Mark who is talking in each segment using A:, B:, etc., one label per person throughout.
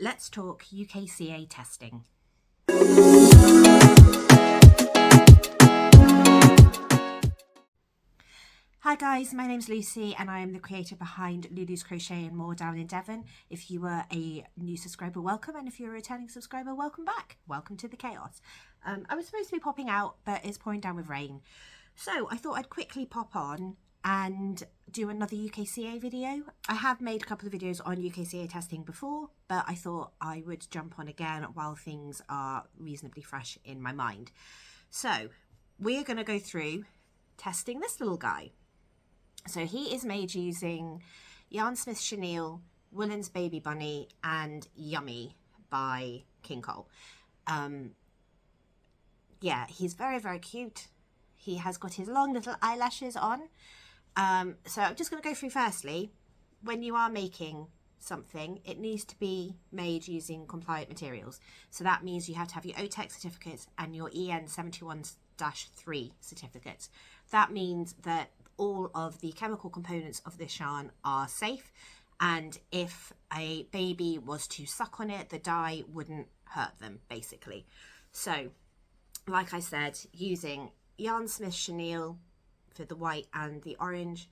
A: let's talk UKCA testing. Hi guys, my name's Lucy and I am the creator behind Lulu's Crochet and More down in Devon. If you were a new subscriber, welcome, and if you're a returning subscriber, welcome back. Welcome to the chaos. I was supposed to be popping out, but it's pouring down with rain. So I thought I'd quickly pop on and do another UKCA video. I have made a couple of videos on UKCA testing before, but I thought I would jump on again while things are reasonably fresh in my mind. So we're going to go through testing this little guy. So he is made using Yarn Smith Chenille, Woolens Baby Bunny, and Yummy by King Cole. Yeah, he's very, very cute. He has got his long little eyelashes on. So I'm just going to go through firstly, when you are making something, it needs to be made using compliant materials. So that means you have to have your OTEC certificates and your EN 71-3 certificates. That means that all of the chemical components of this yarn are safe, and if a baby was to suck on it, the dye wouldn't hurt them, basically. So like I said, using Yarn Smith Chenille for the white and the orange,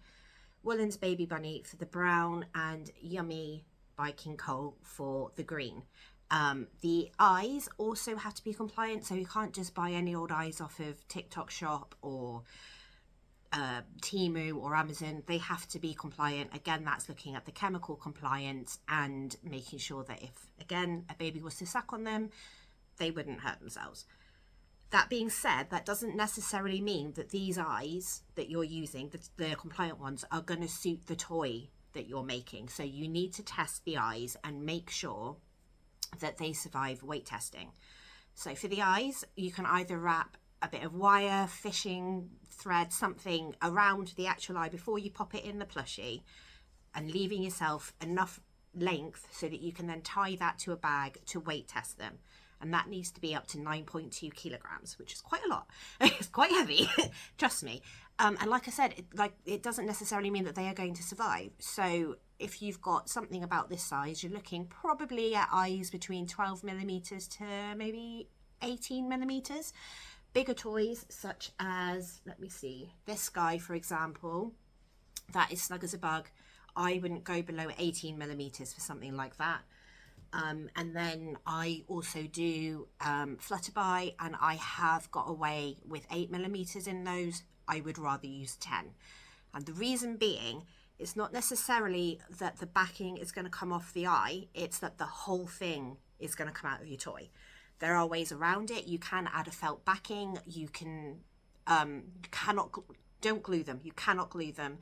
A: Woolens Baby Bunny for the brown, and Yummy by King Cole for the green. The eyes also have to be compliant, so you can't just buy any old eyes off of TikTok shop or Temu or Amazon. They have to be compliant. Again, that's looking at the chemical compliance and making sure that if, again, a baby was to suck on them, they wouldn't hurt themselves. That being said, that doesn't necessarily mean that these eyes that you're using, the compliant ones, are going to suit the toy that you're making. So you need to test the eyes and make sure that they survive weight testing. So for the eyes, you can either wrap a bit of wire, fishing thread, something around the actual eye before you pop it in the plushie, and leaving yourself enough length so that you can then tie that to a bag to weight test them. And that needs to be up to 9.2 kilograms, which is quite a lot. It's quite heavy, trust me. And like I said, it doesn't necessarily mean that they are going to survive. So if you've got something about this size, you're looking probably at eyes between 12 millimeters to maybe 18 millimeters. Bigger toys such as, let me see, this guy, for example, that is snug as a bug. I wouldn't go below 18 millimeters for something like that. And then I also do Flutterby, and I have got away with 8 millimeters in those. I would rather use 10. And the reason being, it's not necessarily that the backing is going to come off the eye, it's that the whole thing is going to come out of your toy. There are ways around it. You can add a felt backing. You can, don't glue them. You cannot glue them,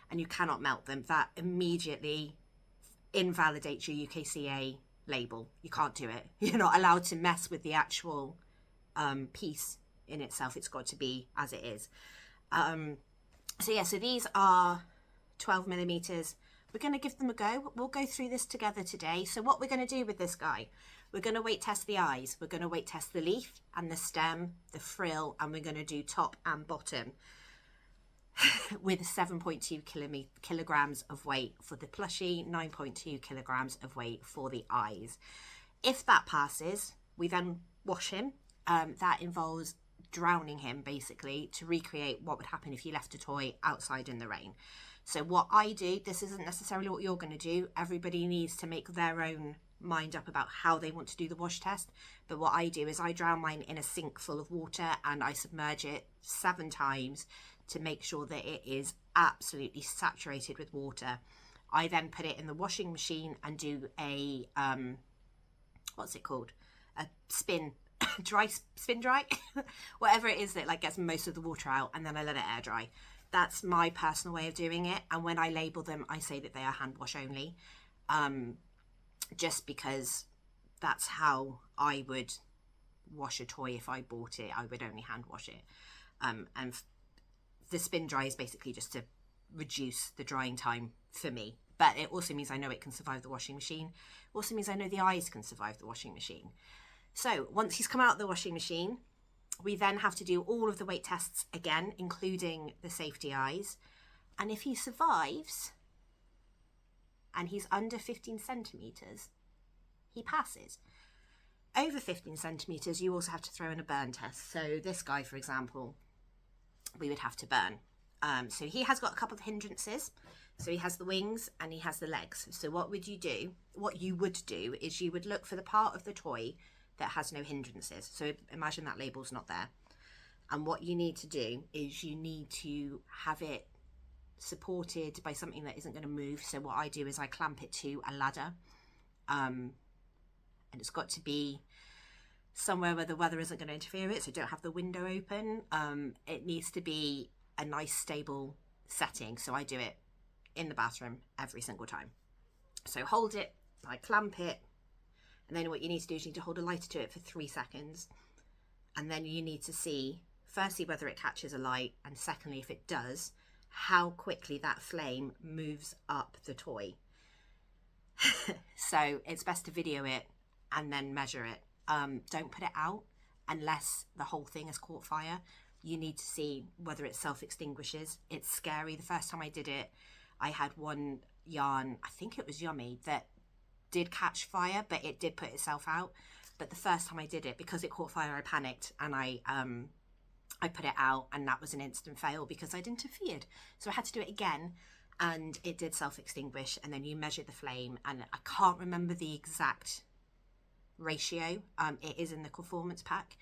A: and you cannot melt them. That immediately invalidates your UKCA label. You can't do it. You're not allowed to mess with the actual piece in itself. It's got to be as it is. So these are 12 millimeters. We're going to give them a go. We'll go through this together today. So what we're going to do with this guy, we're going to weight test the eyes, we're going to weight test the leaf and the stem, the frill, and we're going to do top and bottom with 7.2 kilograms of weight for the plushie, 9.2 kilograms of weight for the eyes. If that passes, we then wash him. That involves drowning him, basically, to recreate what would happen if you left a toy outside in the rain. So what I do, this isn't necessarily what you're going to do. Everybody needs to make their own mind up about how they want to do the wash test. But what I do is I drown mine in a sink full of water and I submerge it 7 times to make sure that it is absolutely saturated with water. I then put it in the washing machine and do a what's it called, a spin dry whatever it is that gets most of the water out, and then I let it air dry. That's my personal way of doing it. And when I label them, I say that they are hand wash only, just because that's how I would wash a toy. If I bought it, I would only hand wash it. And the spin dry is basically just to reduce the drying time for me. But it also means I know it can survive the washing machine. It also means I know the eyes can survive the washing machine. So once he's come out of the washing machine, we then have to do all of the weight tests again, including the safety eyes. And if he survives and he's under 15 centimeters, he passes. Over 15 centimetres, you also have to throw in a burn test. So this guy, for example, we would have to burn. So he has got a couple of hindrances. So he has the wings and he has the legs. So what would you do? What you would do is you would look for the part of the toy that has no hindrances. So imagine that label's not there. And what you need to do is you need to have it supported by something that isn't going to move. So what I do is I clamp it to a ladder. And it's got to be somewhere where the weather isn't going to interfere with it. So don't have the window open. It needs to be a nice stable setting. So I do it in the bathroom every single time. So hold it, I clamp it, and then what you need to do is you need to hold a lighter to it for 3 seconds. And then you need to see, firstly, whether it catches a light, and secondly, if it does, how quickly that flame moves up the toy. So it's best to video it and then measure it. Don't put it out unless the whole thing has caught fire. You need to see whether it self-extinguishes. It's scary. The first time I did it, I had one yarn, I think it was Yummy, that did catch fire, but it did put itself out. But the first time I did it, because it caught fire, I panicked and I put it out, and that was an instant fail because I'd interfered. So I had to do it again, and it did self-extinguish. And then you measure the flame, and I can't remember the exact ratio. It is in the performance pack,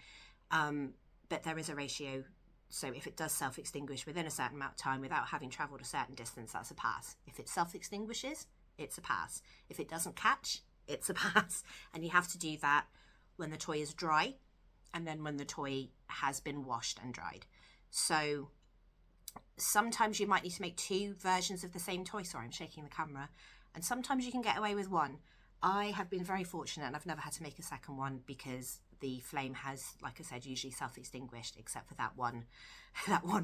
A: but there is a ratio. So if it does self-extinguish within a certain amount of time without having travelled a certain distance, that's a pass. If it self-extinguishes, it's a pass. If it doesn't catch, it's a pass. And you have to do that when the toy is dry, and then when the toy has been washed and dried. So sometimes you might need to make 2 versions of the same toy. Sorry, I'm shaking the camera. And sometimes you can get away with one. I have been very fortunate, and I've never had to make a second one because the flame has, like I said, usually self-extinguished, except for that one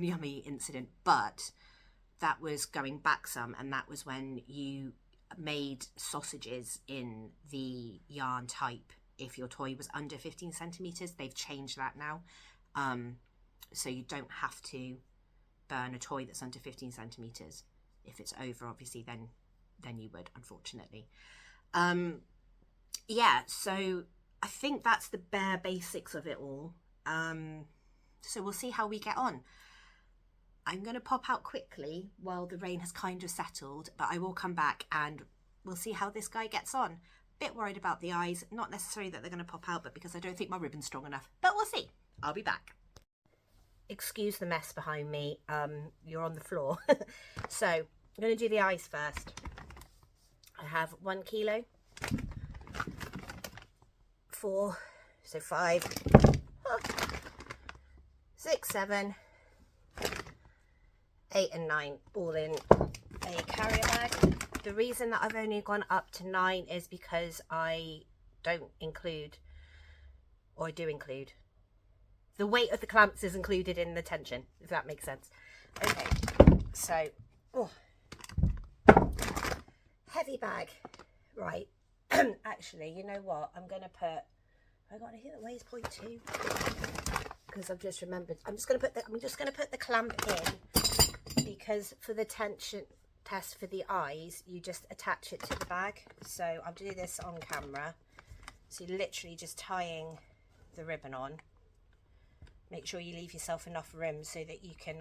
A: Yummy incident. But that was going back some, and that was when you made sausages in the yarn type. If your toy was under 15 centimetres, they've changed that now. So you don't have to burn a toy that's under 15 centimetres. If it's over, obviously, then you would, unfortunately. Yeah, so I think that's the bare basics of it all. So we'll see how we get on. I'm going to pop out quickly while the rain has kind of settled, but I will come back and we'll see how this guy gets on. Bit worried about the eyes, not necessarily that they're going to pop out, but because I don't think my ribbon's strong enough. But we'll see. I'll be back. Excuse the mess behind me. You're on the floor. So I'm going to do the eyes first. I have 1 kilo, 4, so 5, 6, 7, 8 and 9, all in a carrier bag. The reason that I've only gone up to 9 is because I don't include, or I do include, the weight of the clamps is included in the tension, if that makes sense. Okay, so, heavy bag, right. Actually, you know what, I'm going to put, I got anything that weighs 0.2? Because I've just remembered, I'm just going to put the clamp in, because for the tension test for the eyes, you just attach it to the bag. So I'll do this on camera. So you're literally just tying the ribbon on. Make sure you leave yourself enough room so that you can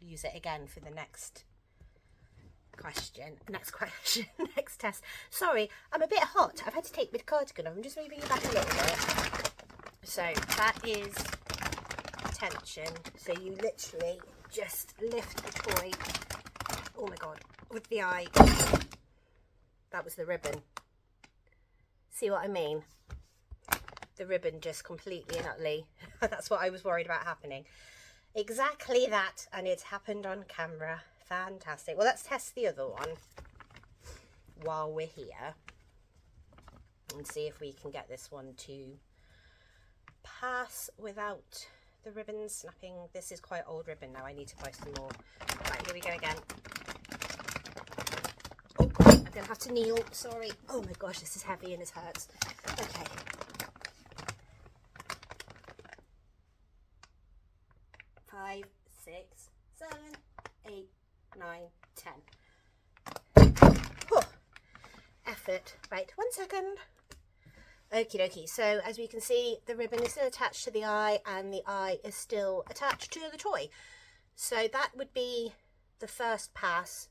A: use it again for the next next test. Sorry, I'm a bit hot. I've had to take my cardigan off. I'm just moving it back a little bit. So that is tension. So you literally just lift the toy. Oh my god, with the eye. That was the ribbon. See what I mean? The ribbon just completely and utterly, that's what I was worried about happening. Exactly that, and it's happened on camera. Fantastic. Well, let's test the other one while we're here and see if we can get this one to pass without the ribbon snapping. This is quite old ribbon now. I need to buy some more. Right, here we go again. Oh god, I'm gonna have to kneel. Sorry. Oh my gosh, this is heavy and it hurts. Okay. Five, 6, 7, 8, 9, 10. Oh, effort. Right, 1 second. Okie dokie, so as we can see, the ribbon is still attached to the eye and the eye is still attached to the toy. So that would be the first pass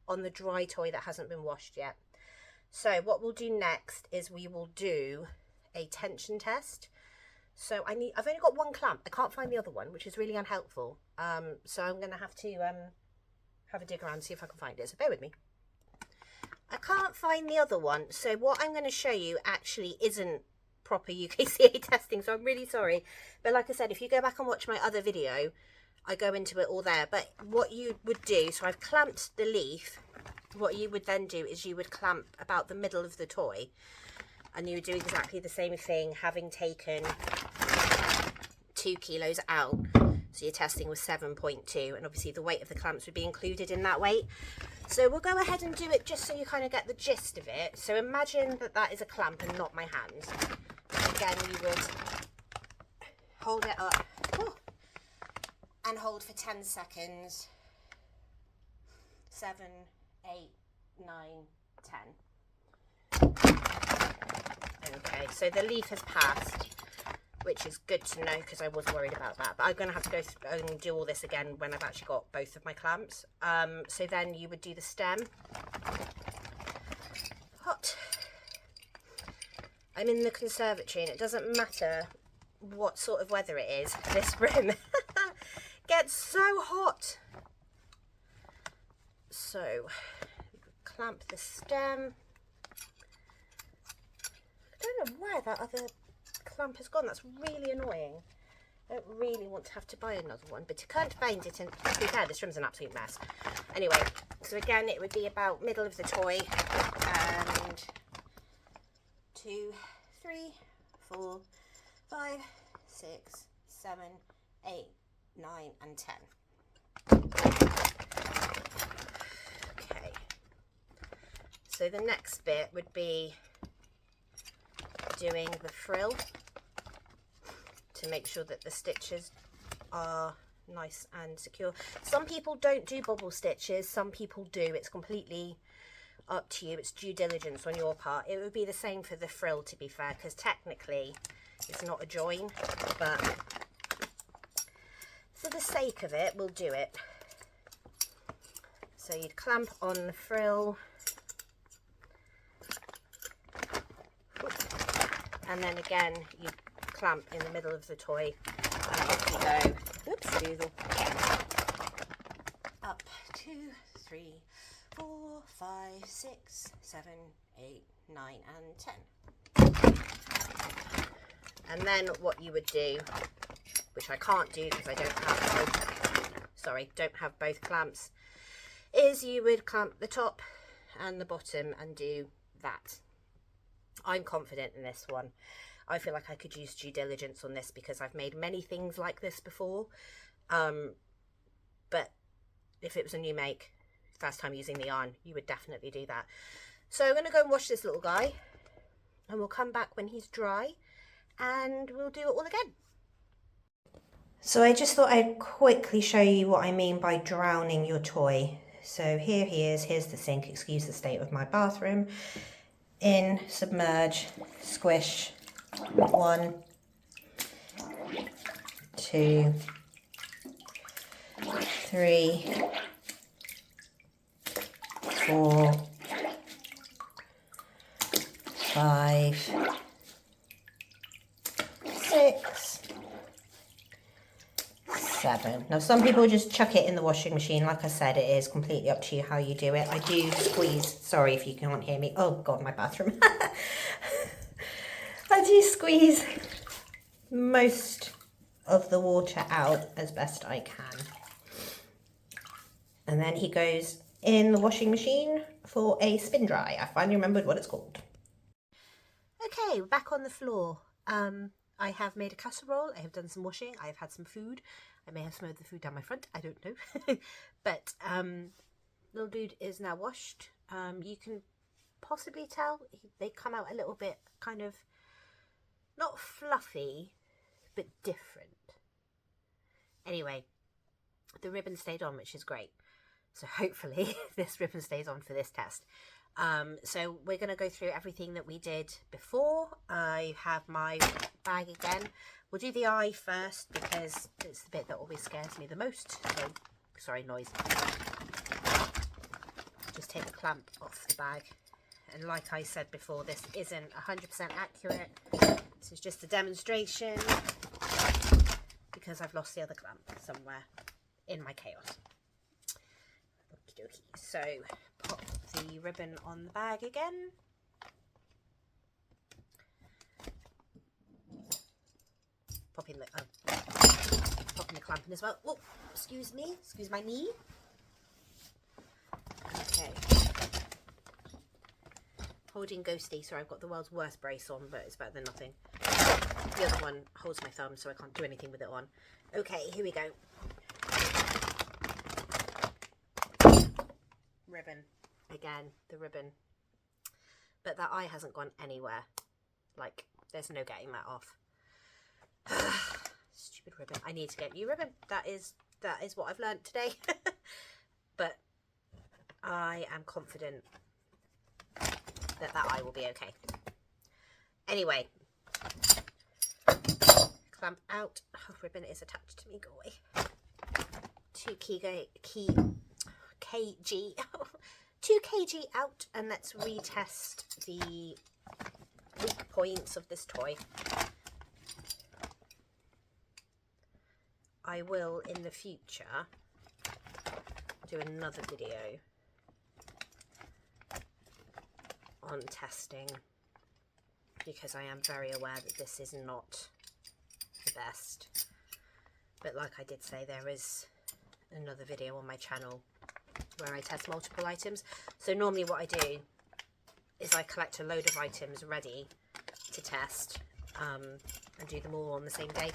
A: on the dry toy that hasn't been washed yet. So what we'll do next is we will do a tension test. So I've only got one clamp. I can't find the other one, which is really unhelpful. So I'm going to have to have a dig around and see if I can find it. So bear with me. I can't find the other one. So what I'm going to show you actually isn't proper UKCA testing. So I'm really sorry. But like I said, if you go back and watch my other video, I go into it all there. But what you would do, so I've clamped the leaf. What you would then do is you would clamp about the middle of the toy. And you would do exactly the same thing, having taken 2 kilos out. So your testing was 7.2, and obviously the weight of the clamps would be included in that weight. So we'll go ahead and do it just so you kind of get the gist of it. So imagine that that is a clamp and not my hand. Again, you would hold it up and hold for 10 seconds. 7, 8, 9, 10. Okay, so the leaf has passed, which is good to know because I was worried about that. But I'm going to have to go and do all this again when I've actually got both of my clamps. So then you would do the stem. Hot. I'm in the conservatory and it doesn't matter what sort of weather it is. This room gets so hot. So clamp the stem. I don't know where that other clamp has gone. That's really annoying. I don't really want to have to buy another one, but I can't find it. And to be fair, this room's an absolute mess. Anyway, so again, it would be about middle of the toy. And 2, 3, 4, 5, 6, 7, 8, 9, and 10. Okay. So the next bit would be doing the frill to make sure that the stitches are nice and secure. Some people don't do bobble stitches, some people do. It's completely up to you. It's due diligence on your part. It would be the same for the frill, to be fair, because technically it's not a join, but for the sake of it, we'll do it. So you'd clamp on the frill, and then again you clamp in the middle of the toy, and off you go. Oops, doodle. Up 2, 3, 4, 5, 6, 7, 8, 9, and 10. And then what you would do, which I can't do because I don't have both clamps, is you would clamp the top and the bottom and do that. I'm confident in this one. I feel like I could use due diligence on this because I've made many things like this before. But if it was a new make, first time using the yarn, you would definitely do that. So I'm going to go and wash this little guy, and we'll come back when he's dry and we'll do it all again. So I just thought I'd quickly show you what I mean by drowning your toy. So here he is, here's the sink, excuse the state of my bathroom. In, submerge, squish, 1, 2, 3, 4, 5, 6, 7. Now some people just chuck it in the washing machine. Like I said, it is completely up to you how you do it. I do squeeze, sorry if you can't hear me. Oh God, my bathroom. I do squeeze most of the water out as best I can. And then he goes in the washing machine for a spin dry. I finally remembered what it's called. Okay, we're back on the floor. I have made a casserole, I have done some washing, I have had some food. I may have smeared the food down my front, I don't know. But little dude is now washed. You can possibly tell they come out a little bit kind of, not fluffy, but different. Anyway, the ribbon stayed on, which is great. So hopefully this ribbon stays on for this test. So we're going to go through everything that we did before. I have my bag again. We'll do the eye first because it's the bit that always scares me the most. So, sorry, noise. Just take the clamp off the bag. And like I said before, this isn't 100% accurate. This is just a demonstration because I've lost the other clamp somewhere in my chaos. Okie dokie. So pop the ribbon on the bag again. Pop in the clamp in as well. Oh, excuse me. Excuse my knee. Okay. Holding ghosty. Sorry, I've got the world's worst brace on, but it's better than nothing. The other one holds my thumb, so I can't do anything with it on. Okay, here we go. Ribbon. Again, the ribbon. But that eye hasn't gone anywhere. Like, there's no getting that off. Stupid ribbon. I need to get new ribbon. That is what I've learned today. But I am confident that eye will be okay. Anyway, clamp out. Oh, ribbon is attached to me. Go away. 2 kg out, and let's retest the weak points of this toy. I will in the future do another video on testing because I am very aware that this is not the best, but like I did say, there is another video on my channel where I test multiple items. So normally what I do is I collect a load of items ready to test and do them all on the same day,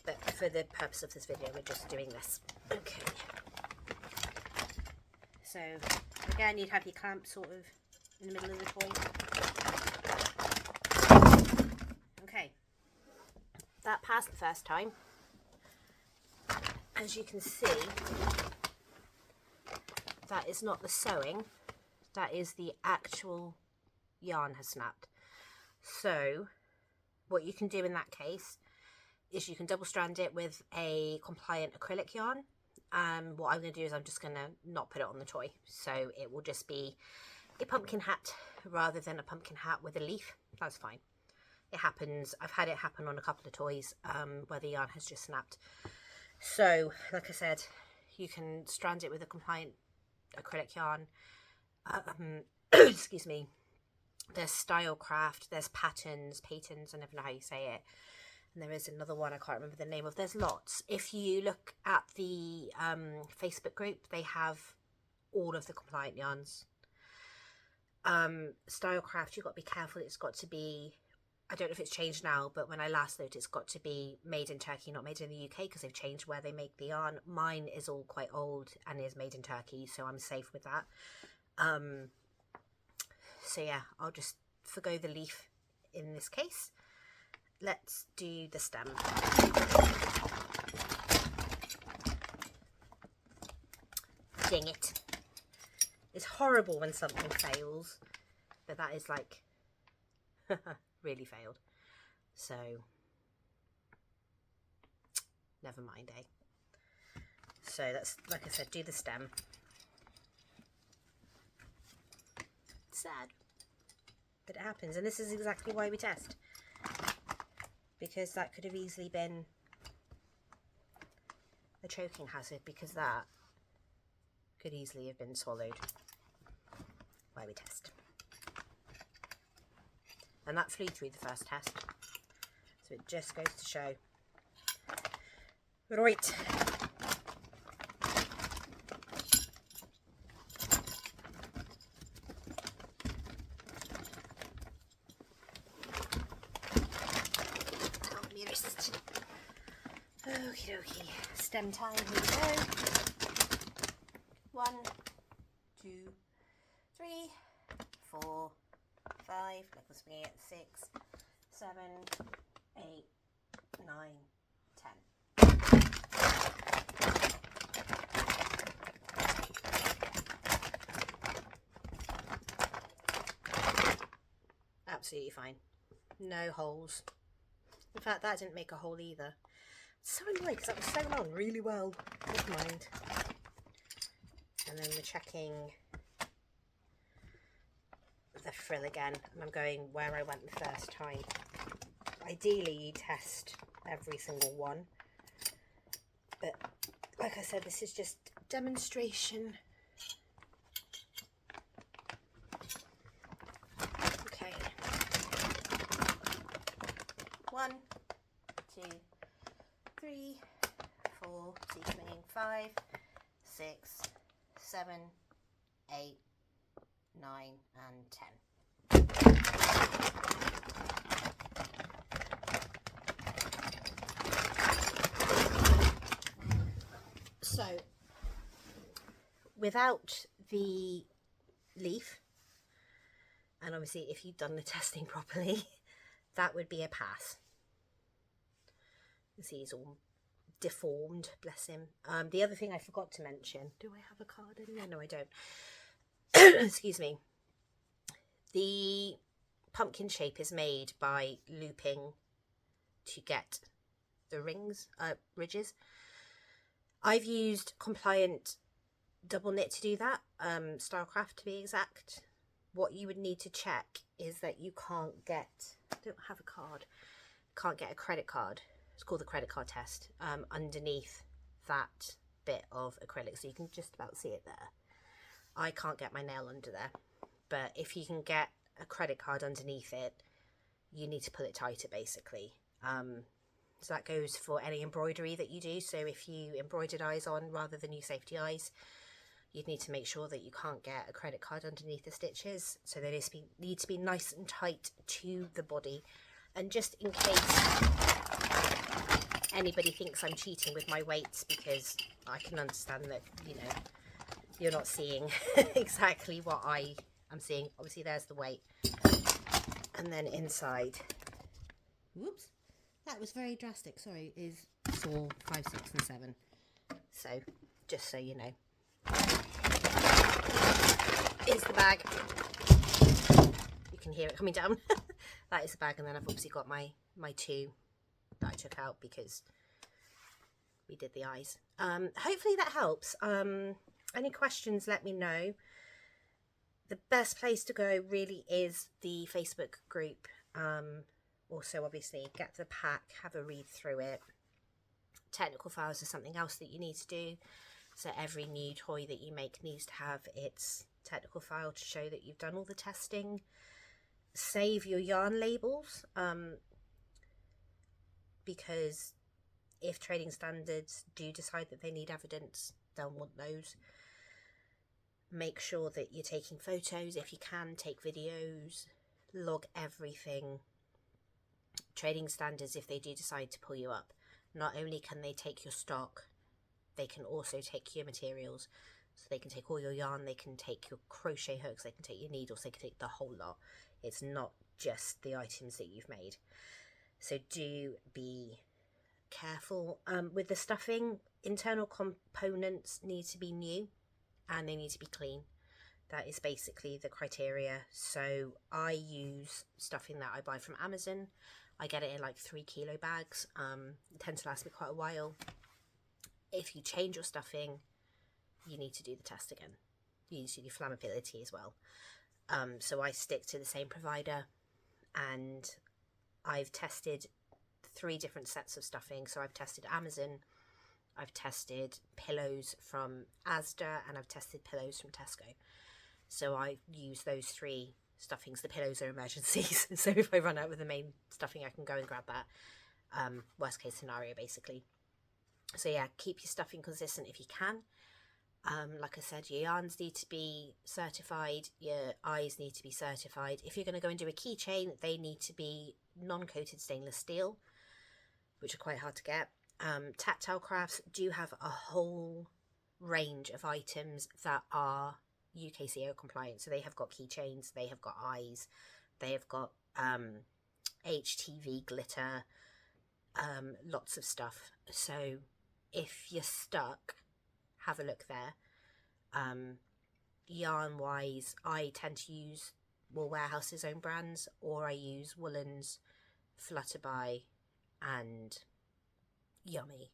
A: but for the purpose of this video we're just doing this. Okay, so again, you'd have your clamp sort of in the middle of the toy. Okay, that passed the first time. As you can see, that is not the sewing, that is the actual yarn has snapped. So what you can do in that case is you can double strand it with a compliant acrylic yarn. What I'm going to do is I'm just going to not put it on the toy, so it will just be a pumpkin hat rather than a pumpkin hat with a leaf. That's fine. It happens. I've had it happen on a couple of toys where the yarn has just snapped. So like I said, you can strand it with a compliant acrylic yarn. Excuse me. There's Stylecraft, there's patterns, I never know how you say it. And there is another one I can't remember the name of. There's lots. If you look at the Facebook group, they have all of the compliant yarns. Stylecraft, you've got to be careful. It's got to be, I don't know if it's changed now, but when I last looked, it's got to be made in Turkey, not made in the UK, because they've changed where they make the yarn. Mine is all quite old and is made in Turkey, so I'm safe with that. So yeah, I'll just forgo the leaf in this case. Let's do the stem. Dang it. It's horrible when something fails, but that is like really failed. So never mind, eh? So let's, like I said, do the stem. It's sad, but it happens, and this is exactly why we test, because that could have easily been a choking hazard, because that could easily have been swallowed. Why we test. And that flew through the first test, so it just goes to show. Right. Okie dokie. Stem time, here we go. 1, 2, 3, 4, 5, let's be at 6, 7, 8, 9, 10. absolutely fine. No holes. In fact, that didn't make a hole either. So annoying because that was sewn on really well. Never mind. And then we're checking the frill again, and I'm going where I went the first time. Ideally, you test every single one, but like I said, this is just demonstration. Okay. 1, 2, 3, 4, sequencing 5, 6, 7, 8, 9, and 10. So, without the leaf, and obviously if you've done the testing properly, that would be a pass. You see he's all deformed, bless him. The other thing I forgot to mention, do I have a card in there? No, I don't. Excuse me. The pumpkin shape is made by looping to get the ridges. I've used compliant double knit to do that, Stylecraft to be exact. What you would need to check is that you can't get, I don't have a card, can't get a credit card. It's called the credit card test, underneath that bit of acrylic, so you can just about see it there. I can't get my nail under there, but if you can get a credit card underneath it, you need to pull it tighter basically. So that goes for any embroidery that you do. So if you embroidered eyes on rather than use safety eyes, you'd need to make sure that you can't get a credit card underneath the stitches. So they need to be nice and tight to the body. And just in case anybody thinks I'm cheating with my weights, because I can understand that, you know, you're not seeing exactly what I am seeing. Obviously there's the weight. And then inside, whoops, that was very drastic, sorry, is 4, 5, 6 and 7. So just so you know, is the bag. You can hear it coming down. That is the bag, and then I've obviously got my 2 that I took out because we did the eyes. Hopefully that helps. Any questions, let me know. The best place to go really is the Facebook group. Also, obviously, get the pack, have a read through it. Technical files is something else that you need to do. So every new toy that you make needs to have its technical file to show that you've done all the testing. Save your yarn labels, because if trading standards do decide that they need evidence, they'll want those. Make sure that you're taking photos. If you can, take videos, log everything. Trading standards, if they do decide to pull you up, not only can they take your stock, they can also take your materials. So they can take all your yarn, they can take your crochet hooks, they can take your needles, they can take the whole lot. It's not just the items that you've made. So do be careful. With the stuffing, internal components need to be new and they need to be clean. That is basically the criteria. So I use stuffing that I buy from Amazon. I get it in like 3 kilo bags. It tends to last me quite a while. If you change your stuffing, you need to do the test again. You need to do flammability as well. So I stick to the same provider, and I've tested 3 different sets of stuffing. So I've tested Amazon, I've tested pillows from Asda, and I've tested pillows from Tesco. So I use those 3 stuffings. The pillows are emergencies, so if I run out with the main stuffing, I can go and grab that. Worst case scenario, basically. So yeah, keep your stuffing consistent if you can. Like I said, your yarns need to be certified, your eyes need to be certified. If you're going to go and do a keychain, they need to be non-coated stainless steel, which are quite hard to get. Tactile crafts do have a whole range of items that are UKCA compliant. So they have got keychains, they have got eyes, they have got HTV glitter, lots of stuff. So if you're stuck, have a look there. Yarn wise, I tend to use Wool Warehouse's own brands, or I use Woolens, Flutterby and Yummy,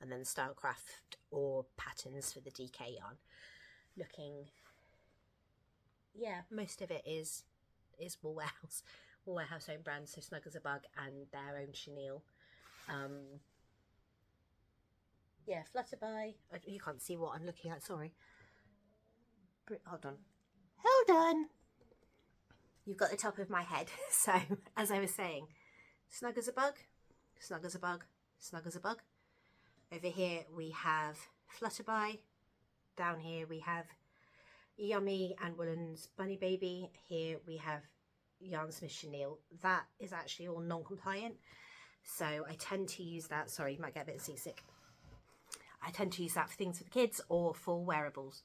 A: and then Stylecraft or Patterns for the DK yarn. Looking, yeah, most of it is Wool Warehouse own brands, so Snug as a Bug and their own chenille. Yeah, Flutterby, you can't see what I'm looking at, sorry. Hold on. You've got the top of my head. So, as I was saying, Snug as a Bug, Snug as a Bug, Snug as a Bug. Over here we have Flutterby. Down here we have Yummy and Woolens Bunny Baby. Here we have Yarnsmith Chenille. That is actually all non-compliant. So I tend to use that. Sorry, you might get a bit seasick. I tend to use that for things for the kids or for wearables.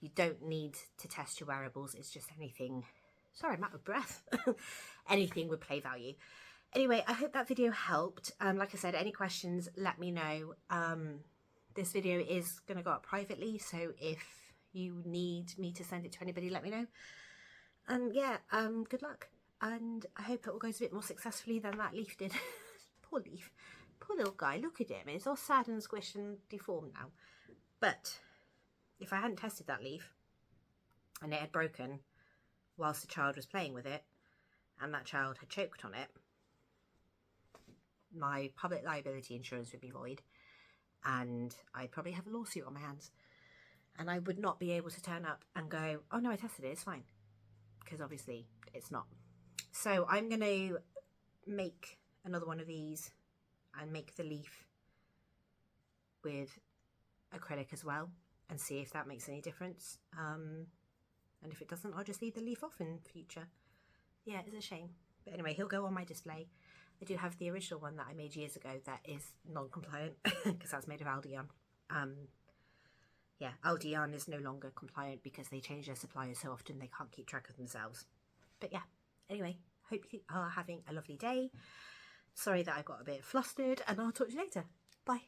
A: You don't need to test your wearables. It's just anything. Sorry, I'm out of breath. Anything with play value. Anyway, I hope that video helped. Like I said, any questions, let me know. This video is going to go up privately, so if you need me to send it to anybody, let me know. And yeah, good luck. And I hope it all goes a bit more successfully than that leaf did. Poor leaf. Poor little guy. Look at him. It's all sad and squished and deformed now. But if I hadn't tested that leaf and it had broken whilst the child was playing with it and that child had choked on it, my public liability insurance would be void and I'd probably have a lawsuit on my hands, and I would not be able to turn up and go, oh no, I tested it, it's fine, because obviously it's not. So I'm going to make another one of these and make the leaf with acrylic as well and see if that makes any difference. And if it doesn't, I'll just leave the leaf off in future. Yeah, it's a shame. But anyway, he'll go on my display. I do have the original one that I made years ago that is non-compliant because that's made of Aldi yarn. Yeah, Aldi yarn is no longer compliant because they change their suppliers so often they can't keep track of themselves. But yeah, anyway, hope you are having a lovely day. Sorry that I got a bit flustered, and I'll talk to you later. Bye.